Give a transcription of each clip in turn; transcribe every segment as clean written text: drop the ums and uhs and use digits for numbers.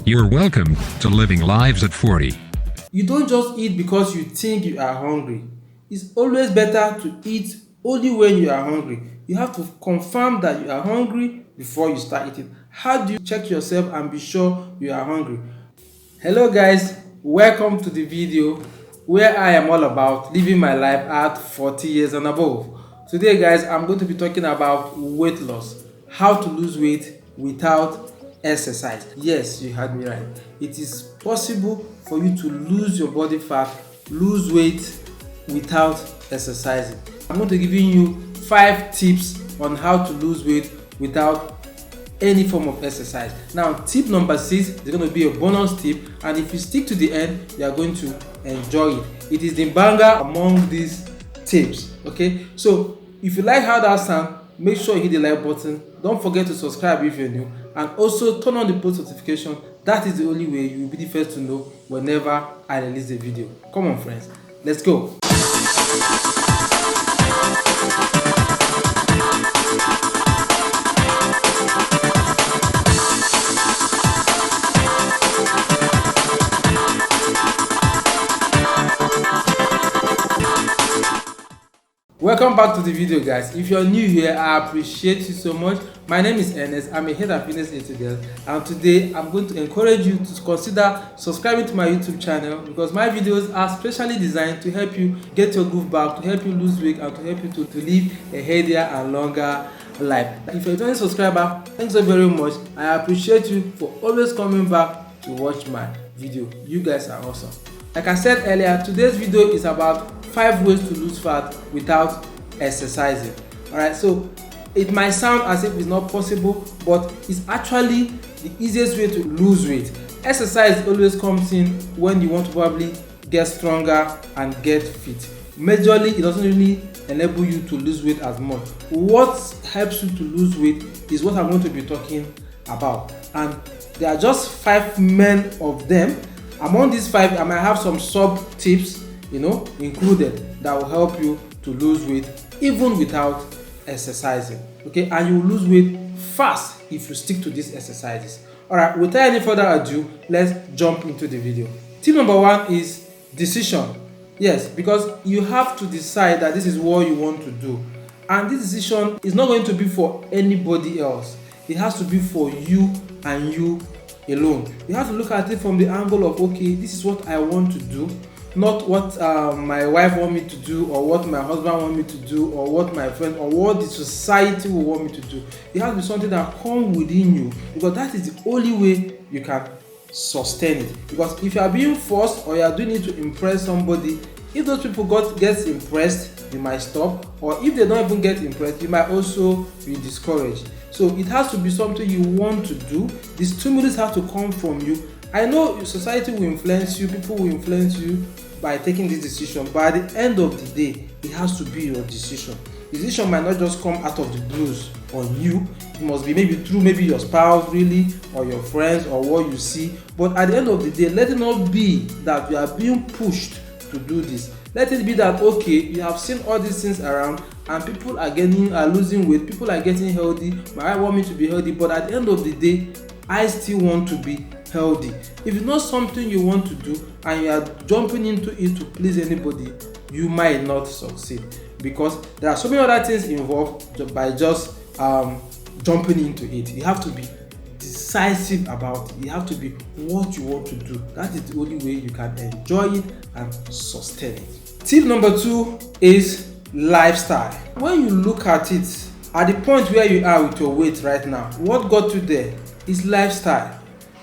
You're welcome to Living Lives at 40. You don't just eat because you think you are hungry. It's always better to eat only when you are hungry. You have to confirm that you are hungry before you start eating. How do you check yourself and be sure you are hungry? Hello guys, welcome to the video where I am all about living my life at 40 years and above. Today guys, I'm going to be talking about weight loss, how to lose weight without exercise. Yes, you heard me right. It is possible for you to lose your body fat, lose weight without exercising. I'm going to be giving you 5 tips on how to lose weight without any form of exercise. Now, tip number 6 is going to be a bonus tip, and if you stick to the end, you are going to enjoy it. It is the banger among these tips. Okay, so if you like how that sounds, make sure you hit the like button. Don't forget to subscribe if you're new, and also turn on the post notification. That is the only way you will be the first to know whenever I release a video. Come on friends, let's go. Welcome back to the video guys. If you're new here, I appreciate you so much. My name is Ernest. I'm a health and fitness enthusiast, and today I'm going to encourage you to consider subscribing to my YouTube channel, because my videos are specially designed to help you get your groove back, to help you lose weight, and to help you to live a healthier and longer life. If you're a returning subscriber, thanks so very much. I appreciate you for always coming back to watch my video. You guys are awesome. Like I said earlier, today's video is about 5 ways to lose fat without exercising. Alright, so it might sound as if it's not possible, but it's actually the easiest way to lose weight. Exercise always comes in when you want to probably get stronger and get fit. Majorly, it doesn't really enable you to lose weight as much. What helps you to lose weight is what I'm going to be talking about, and there are just 5 main of them. Among these 5, I might have some sub tips, included, that will help you to lose weight even without exercising. Okay, and you will lose weight fast if you stick to these exercises. Alright, without any further ado, let's jump into the video. Tip number 1 is decision. Yes, because you have to decide that this is what you want to do, and this decision is not going to be for anybody else. It has to be for you and you alone. You have to look at it from the angle of, okay, this is what I want to do, not what my wife want me to do, or what my husband want me to do, or what my friend, or what the society will want me to do. It has to be something that comes within you, because that is the only way you can sustain it. Because if you are being forced, or you are doing it to impress somebody, if those people get impressed, you might stop, or if they don't even get impressed, you might also be discouraged. So it has to be something you want to do. The stimulus has to come from you. I know society will influence you, people will influence you by taking this decision, but at the end of the day, it has to be your decision. The decision might not just come out of the blues on you. It must be maybe through your spouse really, or your friends, or what you see. But at the end of the day, let it not be that you are being pushed to do this. Let it be that, okay, you have seen all these things around, and people are losing weight, people are getting healthy. My wife want me to be healthy, but at the end of the day, I still want to be healthy. If it's not something you want to do and you are jumping into it to please anybody, you might not succeed, because there are so many other things involved by just jumping into it. You have to be decisive about it. You have to be what you want to do. That is the only way you can enjoy it and sustain it. Tip number 2 is lifestyle. When you look at it, at the point where you are with your weight right now, what got you there is lifestyle.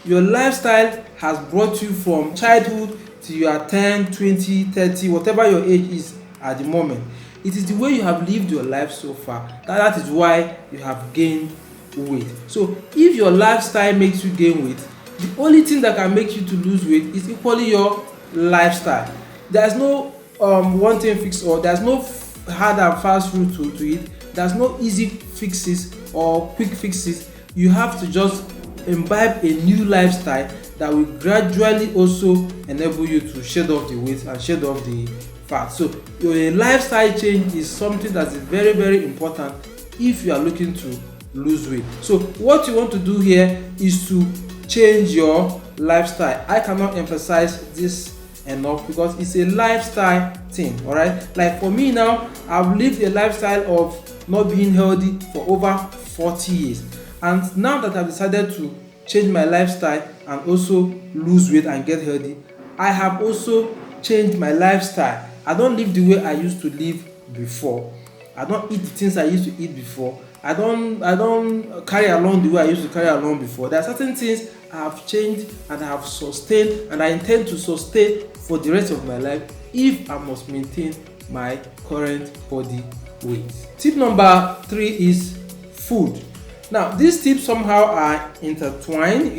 Your lifestyle has brought you from childhood to you are 10, 20, 30, whatever your age is at the moment. It is the way you have lived your life so far. That is why you have gained weight. So if your lifestyle makes you gain weight, the only thing that can make you to lose weight is equally your lifestyle. There's no one thing fix, or there's no hard and fast route to it. There's no easy fixes or quick fixes. You have to just imbibe a new lifestyle that will gradually also enable you to shed off the weight and shed off the fat. So your lifestyle change is something that is very, very important if you are looking to lose weight. So what you want to do here is to change your lifestyle. I cannot emphasize this enough because it's a lifestyle thing. All right, like for me now, I've lived a lifestyle of not being healthy for over 40 years, and now that I've decided to change my lifestyle and also lose weight and get healthy, I have also changed my lifestyle. I don't live the way I used to live before. I don't eat the things I used to eat before. I don't carry along the way I used to carry along before. There are certain things I have changed and I have sustained, and I intend to sustain for the rest of my life if I must maintain my current body weight. Tip number 3 is food. Now, these tips somehow are intertwined,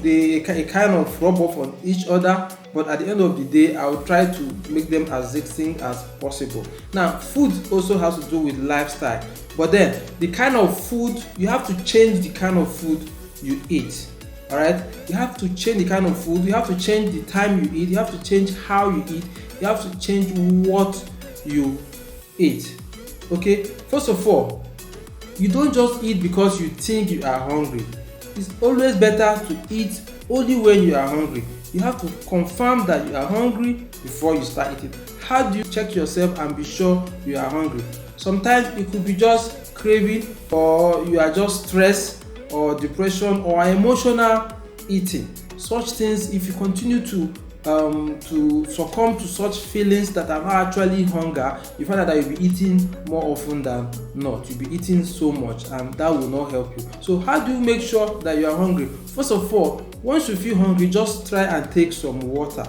they kind of rub off on each other, but at the end of the day, I will try to make them as distinct as possible. Now, food also has to do with lifestyle, but then the kind of food, you have to change the kind of food you eat. All right, you have to change the kind of food, you have to change the time you eat, you have to change how you eat, you have to change what you eat. Okay, first of all, you don't just eat because you think you are hungry. It's always better to eat only when you are hungry. You have to confirm that you are hungry before you start eating. How do you check yourself and be sure you are hungry? Sometimes it could be just craving, or you are just stressed, or depression, or emotional eating. Such things, if you continue to succumb to such feelings that are not actually hunger, you find out that you'll be eating more often than not. You'll be eating so much, and that will not help you. So how do you make sure that you are hungry? First of all, once you feel hungry, just try and take some water.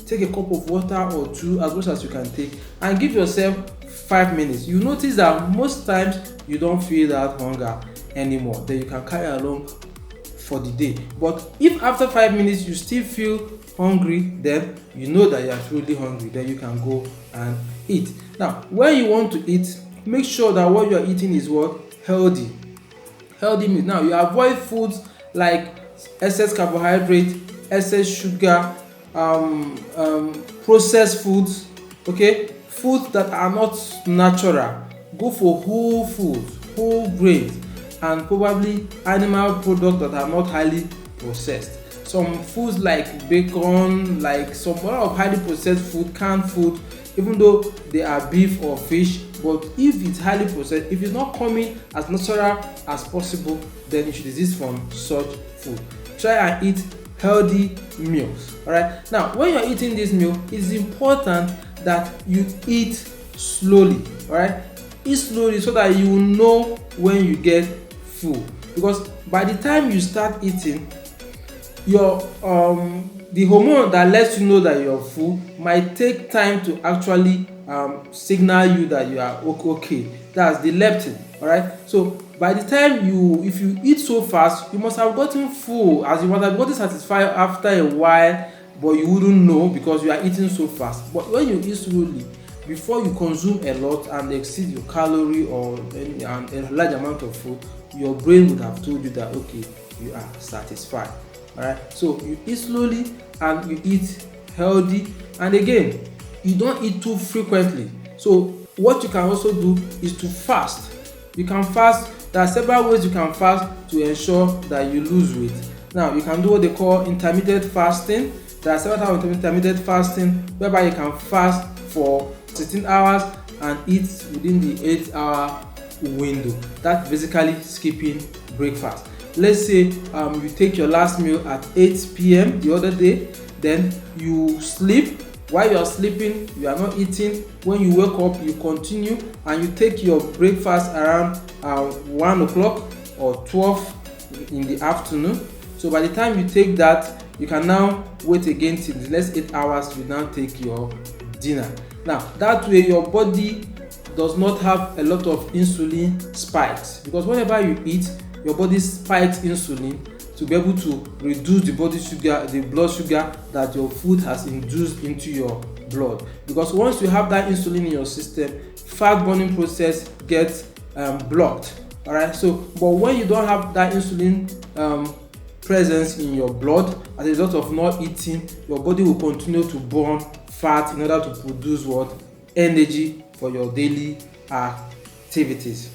Take a cup of water or two, as much as you can take, and give yourself 5 minutes. You notice that most times you don't feel that hunger anymore. Then you can carry along for the day. But if after 5 minutes you still feel hungry, then you know that you are truly hungry. Then you can go and eat. Now, when you want to eat, make sure that what you are eating is what? Healthy meat. Now, you avoid foods like excess carbohydrate, excess sugar, processed foods, okay, foods that are not natural. Go for whole foods, whole grains, and probably animal products that are not highly processed. Some foods like bacon, like some lot of highly processed food, canned food, even though they are beef or fish, but if it's highly processed, if it's not coming as natural as possible, then you should desist from such food. Try and eat healthy meals. All right, now when you're eating this meal, it's important that you eat slowly. All right, eat slowly so that you will know when you get full, because by the time you start eating, your the hormone that lets you know that you're full might take time to actually signal you that you are okay. That's the leptin. All right, so by the time if you eat so fast, you must have gotten full, as you must have gotten satisfied after a while, but you wouldn't know because you are eating so fast. But when you eat slowly, before you consume a lot and exceed your calorie or a large amount of food, your brain would have told you that okay, you are satisfied. All right, so you eat slowly and you eat healthy, and again, you don't eat too frequently. So what you can also do is to fast. You can fast. There are several ways you can fast to ensure that you lose weight. Now, you can do what they call intermittent fasting. There are several types of intermittent fasting whereby you can fast for 16 hours and eat within the 8-hour window. That's basically skipping breakfast. Let's say you take your last meal at 8 p.m. the other day, then you sleep. While you are sleeping, you are not eating. When you wake up, you continue and you take your breakfast around 1 o'clock or 12 in the afternoon. So by the time you take that, you can now wait again till the next 8 hours. You now take your dinner. Now that way your body does not have a lot of insulin spikes, because whenever you eat, your body spikes insulin to be able to reduce the body sugar, the blood sugar that your food has induced into your blood. Because once you have that insulin in your system, fat burning process gets blocked. All right, so but when you don't have that insulin presence in your blood as a result of not eating, your body will continue to burn fat in order to produce what? Energy for your daily activities.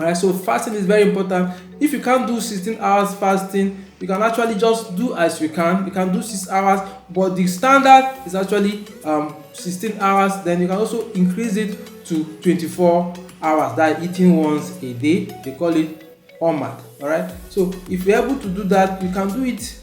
Alright, so fasting is very important. If you can't do 16 hours fasting, you can actually just do as you can. You can do 6 hours, but the standard is actually 16 hours. Then you can also increase it to 24 hours. That eating once a day. They call it OMAD. Alright, so if you're able to do that, you can do it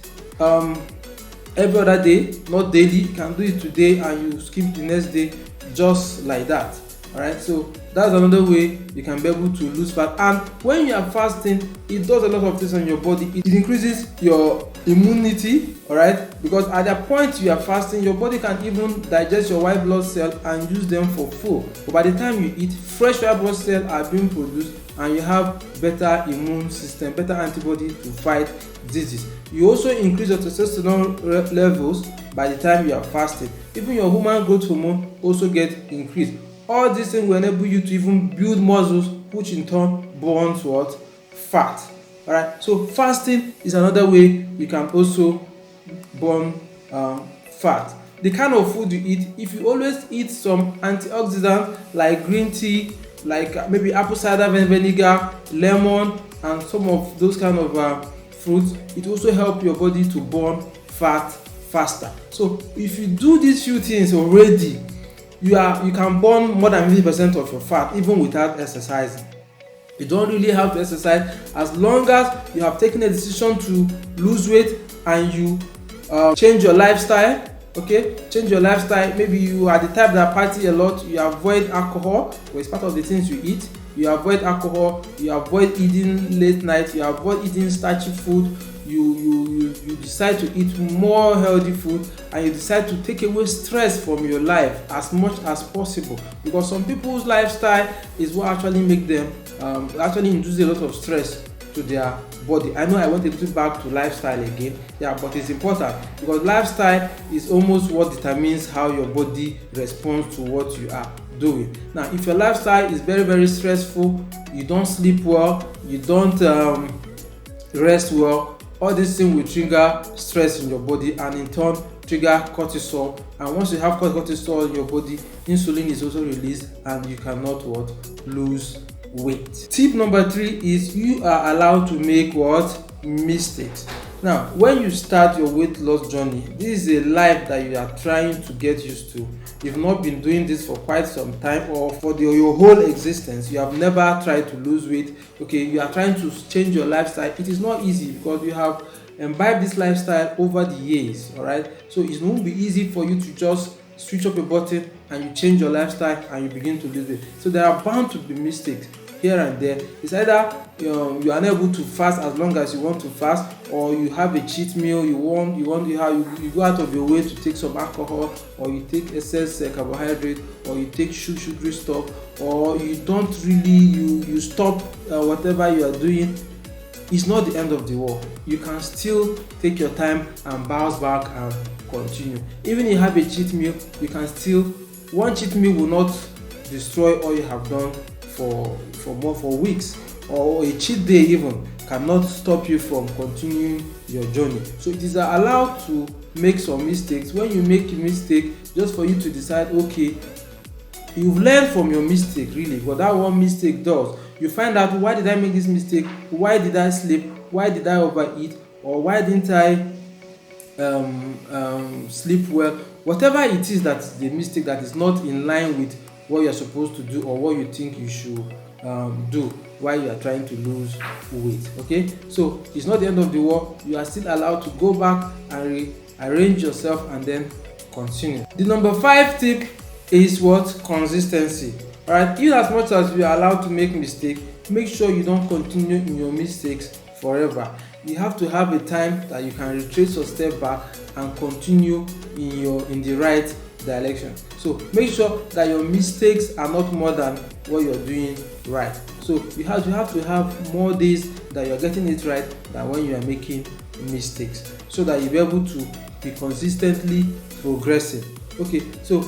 every other day, not daily. You can do it today and you skip the next day, just like that. Alright, so that's another way you can be able to lose fat. And when you are fasting, it does a lot of things on your body. It increases your immunity, alright, because at the point you are fasting, your body can even digest your white blood cells and use them for food. But by the time you eat, fresh white blood cells are being produced and you have better immune system, better antibody to fight disease. You also increase your testosterone levels by the time you are fasting. Even your human growth hormone also get increased. All these things will enable you to even build muscles, which in turn burns what? Fat. Alright, so fasting is another way you can also burn fat. The kind of food you eat, if you always eat some antioxidant like green tea, like maybe apple cider vinegar, lemon, and some of those kind of fruits, it also help your body to burn fat faster. So if you do these few things already, you can burn more than 50% of your fat even without exercising. You don't really have to exercise as long as you have taken a decision to lose weight and you change your lifestyle. Okay, change your lifestyle. Maybe you are the type that party a lot, you avoid alcohol, but it's part of the things you eat. You avoid alcohol, you avoid eating late night, you avoid eating starchy food, you decide to eat more healthy food, and you decide to take away stress from your life as much as possible, because some people's lifestyle is what actually make them actually induce a lot of stress to their body. I know I went a little back to lifestyle again, but it's important because lifestyle is almost what determines how your body responds to what you are doing. Now, if your lifestyle is very, very stressful, you don't sleep well, you don't rest well, all these things will trigger stress in your body and in turn trigger cortisol. And once you have cortisol in your body, insulin is also released and you cannot lose weight. Tip number 3 is you are allowed to make mistakes. Now, when you start your weight loss journey, this is a life that you are trying to get used to. You've not been doing this for quite some time, or for your whole existence you have never tried to lose weight. Okay, you are trying to change your lifestyle. It is not easy because you have imbibed this lifestyle over the years. All right, so it won't be easy for you to just switch up a button and you change your lifestyle and you begin to lose weight. So there are bound to be mistakes here and there. It's either you are unable to fast as long as you want to fast, or you have a cheat meal, you go out of your way to take some alcohol, or you take excess carbohydrate, or you take sugary stuff, or you don't really you stop whatever you are doing. It's not the end of the world. You can still take your time and bounce back and continue. Even if you have a cheat meal, you can still, one cheat meal will not destroy all you have done for weeks, or a cheat day even cannot stop you from continuing your journey. So it is allowed to make some mistakes. When you make a mistake, just for you to decide, okay, you've learned from your mistake really, what that one mistake does. You find out, why did I make this mistake? Why did I sleep? Why did I overeat? Or why didn't I sleep well? Whatever it is that's the mistake that is not in line with what you're supposed to do or what you think you should do while you are trying to lose weight. Okay, so it's not the end of the world. You are still allowed to go back and rearrange yourself and then continue. The number 5 tip is consistency. All right, even as much as you are allowed to make mistakes, make sure you don't continue in your mistakes forever. You have to have a time that you can retrace your step back and continue in the right direction. So make sure that your mistakes are not more than what you're doing right. So you have to have more days that you're getting it right than when you are making mistakes, so that you'll be able to be consistently progressing. Okay, so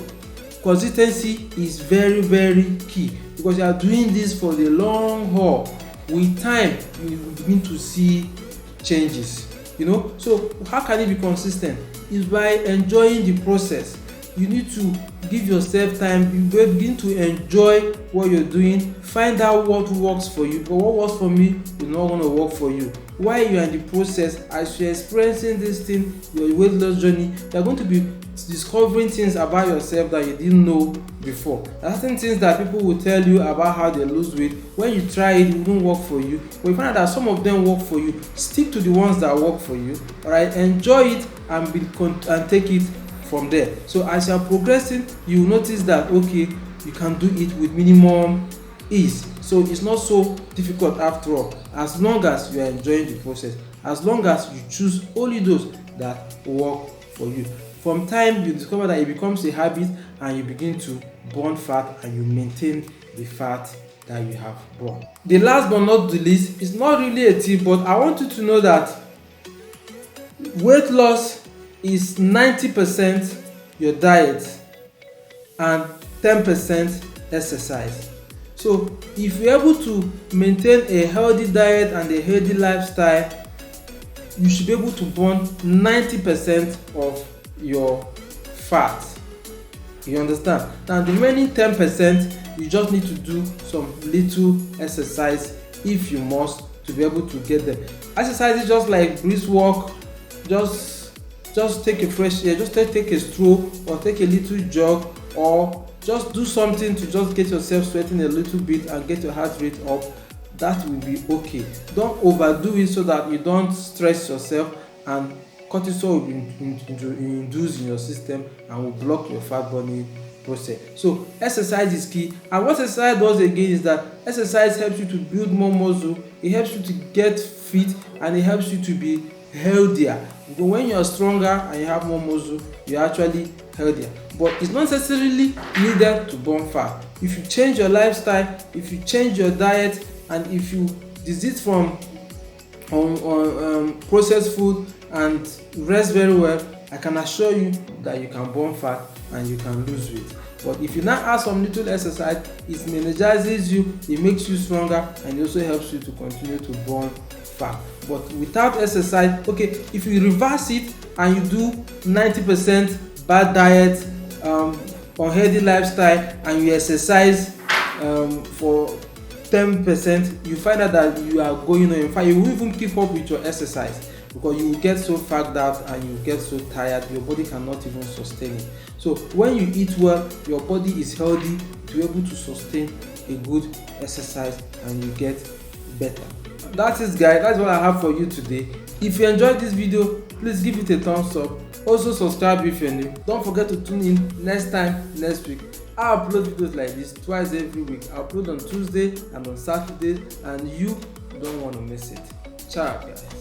consistency is very, very key, because you are doing this for the long haul. With time, you begin to see changes. So how can you be consistent? Is by enjoying the process. you need to give yourself time. You begin to enjoy what you're doing, find out what works for you. But what works for me is not going to work for you. While you're in the process, as you're experiencing this thing, your weight loss journey, you're going to be discovering things about yourself that you didn't know before. There are certain things that people will tell you about how they lose weight. When you try it, it won't work for you. But you find out that some of them work for you. Stick to the ones that work for you. All right, enjoy it and take it from there. So as you are progressing, you will notice that okay, you can do it with minimum ease. So it's not so difficult after all, as long as you are enjoying the process, as long as you choose only those that work for you. From time you discover that it becomes a habit and you begin to burn fat and you maintain the fat that you have burned. The last but not the least, is not really a tip, but I want you to know that weight loss is 90% your diet and 10% exercise. So if you're able to maintain a healthy diet and a healthy lifestyle, you should be able to burn 90% of your fat. You understand? Now the remaining 10%, you just need to do some little exercise if you must to be able to get them. Exercise is just like brisk walk. Just take a fresh air, just take a stroll or take a little jog, or just do something to just get yourself sweating a little bit and get your heart rate up. That will be okay. Don't overdo it so that you don't stress yourself and cortisol will be induced in your system and will block your fat burning process. So exercise is key. And what exercise does again is that exercise helps you to build more muscle, it helps you to get fit, and it helps you to be healthier. But when you are stronger and you have more muscle, you're actually healthier. But it's not necessarily needed to burn fat. If you change your lifestyle, if you change your diet, and if you desist from processed food and rest very well, I can assure you that you can burn fat and you can lose weight. But if you now add some little exercise, it energizes you, it makes you stronger, and it also helps you to continue to burn fat. But without exercise, okay, if you reverse it and you do 90% bad diet, unhealthy lifestyle, and you exercise for 10%, you find out that you are going on. In fact, you will even keep up with your exercise because you will get so fagged out and you will get so tired, your body cannot even sustain it. So when you eat well, your body is healthy to be able to sustain a good exercise and you get better. That is, guys, that's what I have for you today. If you enjoyed this video, please give it a thumbs up. Also subscribe if you're new. Don't forget to tune in next week. I upload videos like this twice every week. I upload on Tuesday and on Saturday, and you don't want to miss it. Ciao, guys.